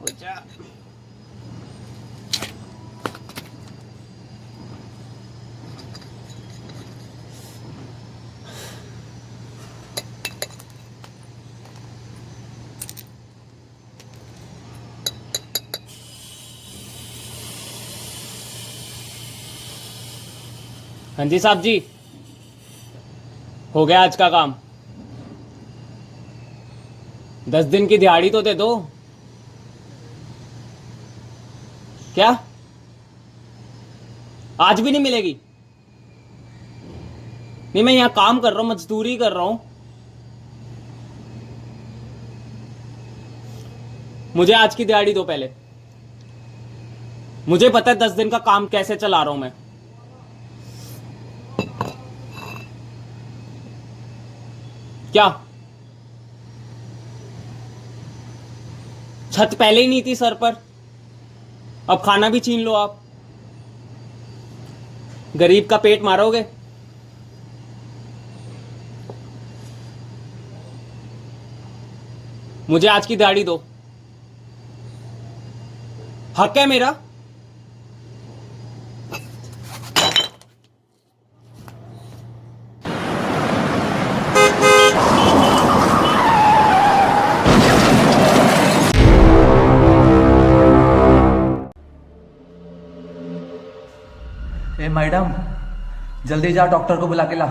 हो जा। हाँ जी साहब जी, हो गया आज का काम। 10 दिन की दिहाड़ी तो दे दो। क्या आज भी नहीं मिलेगी? नहीं, मैं यहाँ काम कर रहा हूँ, मजदूरी कर रहा हूँ। मुझे आज की दिहाड़ी दो पहले। मुझे पता है 10 दिन का काम कैसे चला रहा हूं मैं। क्या छत पहले ही नहीं थी सर पर? अब खाना भी छीन लो आप। गरीब का पेट मारोगे? मुझे आज की दिहाड़ी दो, हक है मेरा। ए मैडम, जल्दी जा, डॉक्टर को बुला के ला।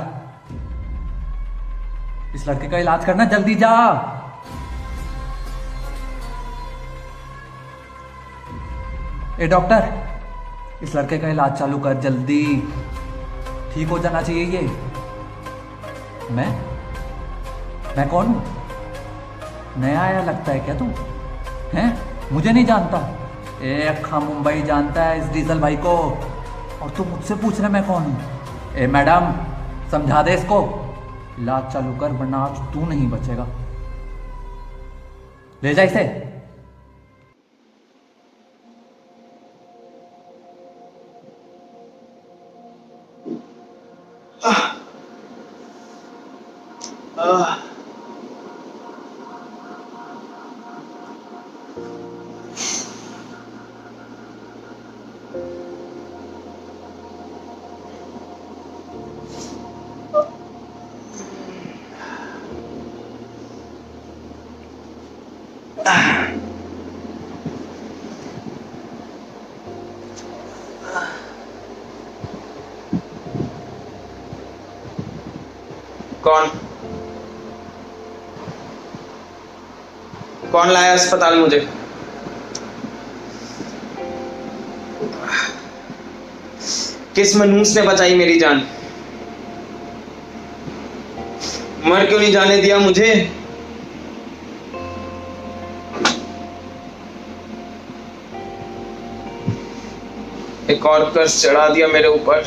इस लड़के का इलाज करना, जल्दी जा। ए डॉक्टर, इस लड़के का इलाज चालू कर जल्दी। ठीक हो जाना चाहिए ये। मैं कौन हूं? नया आया लगता है क्या तू? हैं? मुझे नहीं जानता? ए अक्खा मुंबई जानता है इस डीजल भाई को, और तू मुझसे पूछ रहा मैं कौन हूं? ए मैडम, समझा दे इसको। इलाज चालू कर वरना आज तू नहीं बचेगा। ले जा इसे। कौन कौन लाया अस्पताल मुझे? किस मनहूस ने बचाई मेरी जान? मर क्यों नहीं जाने दिया मुझे? एक और कर्ज चढ़ा दिया मेरे ऊपर।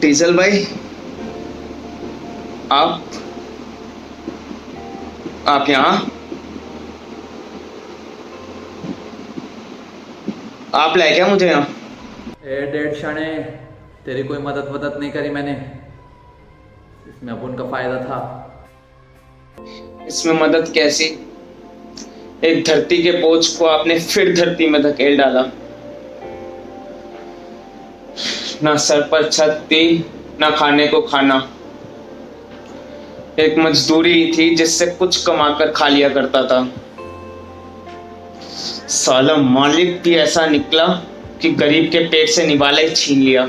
डीजल भाई, आप यहाँ? आप लाए क्या मुझे यहाँ? ए डेढ़ क्षणे, तेरी कोई मदद नहीं करी मैंने। इसमें अपन का फायदा था। इसमें मदद कैसी? एक धरती के बोझ को आपने फिर धरती में धकेल डाला। ना सर पर छत थी, ना खाने को खाना। एक मजदूरी थी जिससे कुछ कमाकर खा लिया करता था। साला मालिक भी ऐसा निकला कि गरीब के पेट से निवाला ही छीन लिया।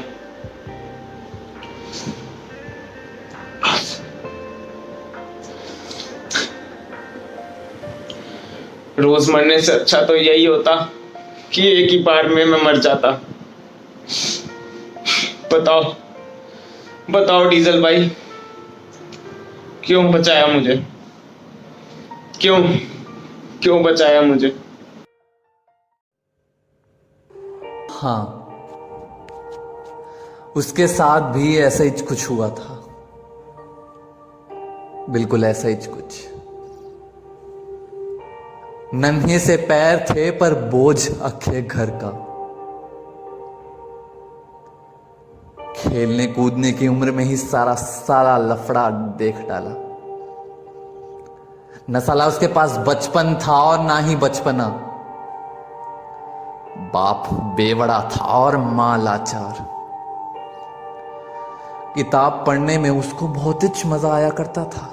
रोज मरने से अच्छा तो यही होता कि एक ही बार में मैं मर जाता। बताओ डीजल भाई, क्यों बचाया मुझे? क्यों बचाया मुझे? हाँ, उसके साथ भी ऐसा ही कुछ हुआ था। बिल्कुल ऐसा ही कुछ। नन्हे से पैर थे पर बोझ अखे घर का। खेलने कूदने की उम्र में ही सारा लफड़ा देख डाला। न साला उसके पास बचपन था और ना ही बचपना। बाप बेवड़ा था और मां लाचार। किताब पढ़ने में उसको बहुत ही मजा आया करता था,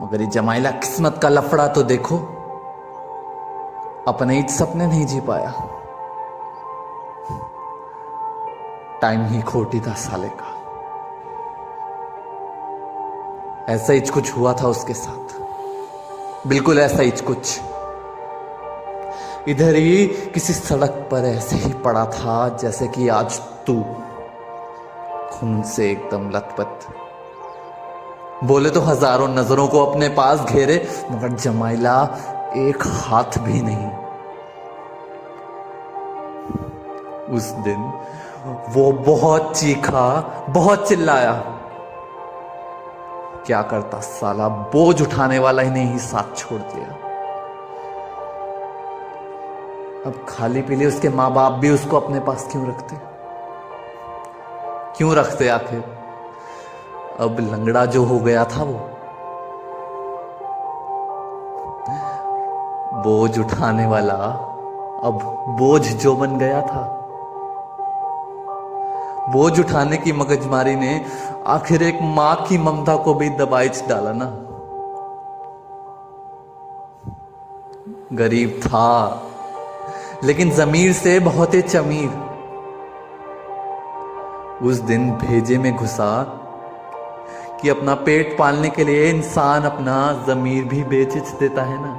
मगर ये जमाइला किस्मत का लफड़ा तो देखो, अपने ही सपने नहीं जी पाया। टाइम ही खोटी था साले का। ऐसा ही कुछ हुआ था उसके साथ, बिल्कुल ऐसा ही कुछ। इधर ही किसी सड़क पर ऐसे ही पड़ा था जैसे कि आज तू, खून से एकदम लथपथ। बोले तो हजारों नजरों को अपने पास घेरे, मगर जमाइला एक हाथ भी नहीं। उस दिन वो बहुत चीखा, बहुत चिल्लाया। क्या करता साला, बोझ उठाने वाला ही नहीं साथ छोड़ दिया। अब खाली पीली उसके मां बाप भी उसको अपने पास क्यों रखते? क्यों रखते आखिर? अब लंगड़ा जो हो गया था वो, बोझ उठाने वाला अब बोझ जो बन गया था। बोझ उठाने की मगजमारी ने आखिर एक मां की ममता को भी दबाइच डाला ना। गरीब था लेकिन जमीर से बहुत ही अमीर। उस दिन भेजे में घुसा कि अपना पेट पालने के लिए इंसान अपना जमीर भी बेच देता है ना।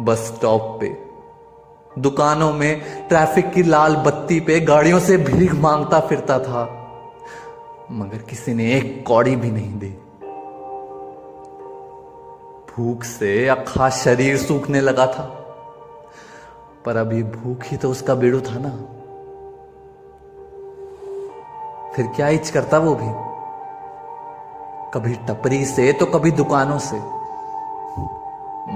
बस स्टॉप पे, दुकानों में, ट्रैफिक की लाल बत्ती पे गाड़ियों से भीख मांगता फिरता था, मगर किसी ने एक कौड़ी भी नहीं दी। भूख से अक्खा शरीर सूखने लगा था, पर अभी भूख ही तो उसका बेड़ू था ना। फिर क्या इच करता वो भी, कभी टपरी से तो कभी दुकानों से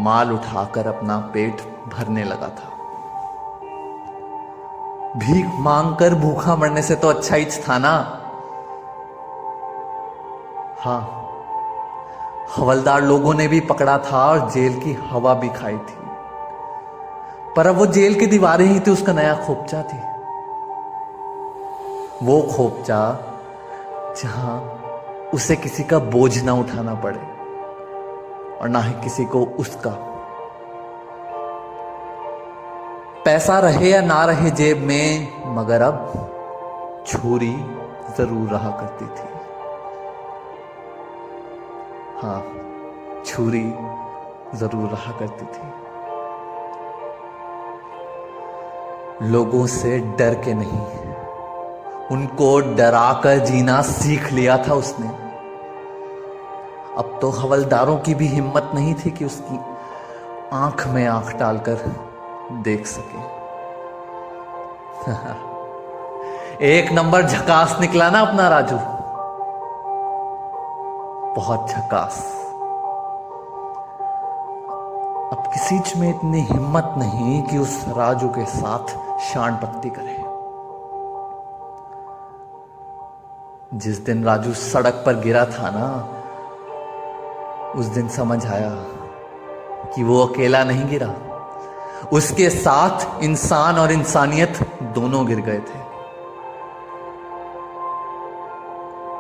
माल उठाकर अपना पेट भरने लगा था। भीख मांगकर भूखा मरने से तो अच्छा ही था ना। हाँ, हवलदार लोगों ने भी पकड़ा था और जेल की हवा भी खाई थी, पर अब वो जेल की दीवारें ही थी उसका नया खोपचा थी। वो खोपचा जहां उसे किसी का बोझ ना उठाना पड़े और ना ही किसी को उसका। पैसा रहे या ना रहे जेब में, मगर अब छुरी जरूर रहा करती थी। हाँ, छुरी जरूर रहा करती थी। लोगों से डर के नहीं, उनको डराकर जीना सीख लिया था उसने। अब तो हवलदारों की भी हिम्मत नहीं थी कि उसकी आंख में आंख डालकर देख सके। एक नंबर झकास निकला ना अपना राजू, बहुत झकास। अब किसी में इतनी हिम्मत नहीं कि उस राजू के साथ शान पत्ती करे। जिस दिन राजू सड़क पर गिरा था ना, उस दिन समझ आया कि वो अकेला नहीं गिरा, उसके साथ इंसान और इंसानियत दोनों गिर गए थे।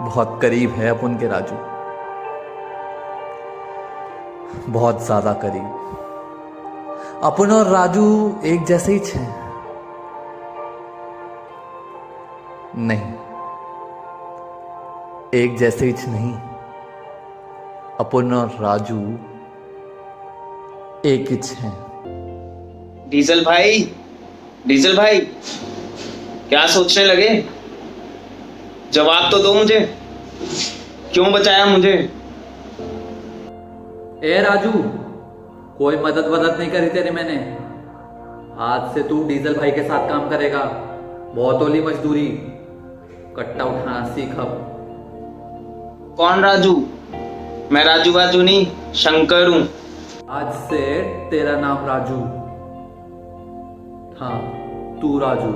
बहुत करीब है अपन के राजू, बहुत ज्यादा करीब। अपन और राजू एक जैसे ही हैं? नहीं, एक जैसे ही नहीं। अपन और राजू एक ही हैं। डीजल भाई, डीजल भाई, क्या सोचने लगे? जवाब तो दो मुझे, क्यों बचाया मुझे? ए राजू, कोई मदद नहीं करी तेरी मैंने। आज से तू डीजल भाई के साथ काम करेगा। बहुत होली मजदूरी, कट्टा उठाना सीख अब। कौन राजू? मैं राजू बाजू नहीं, शंकर हूं। आज से तेरा नाम राजू। हाँ, तू राजू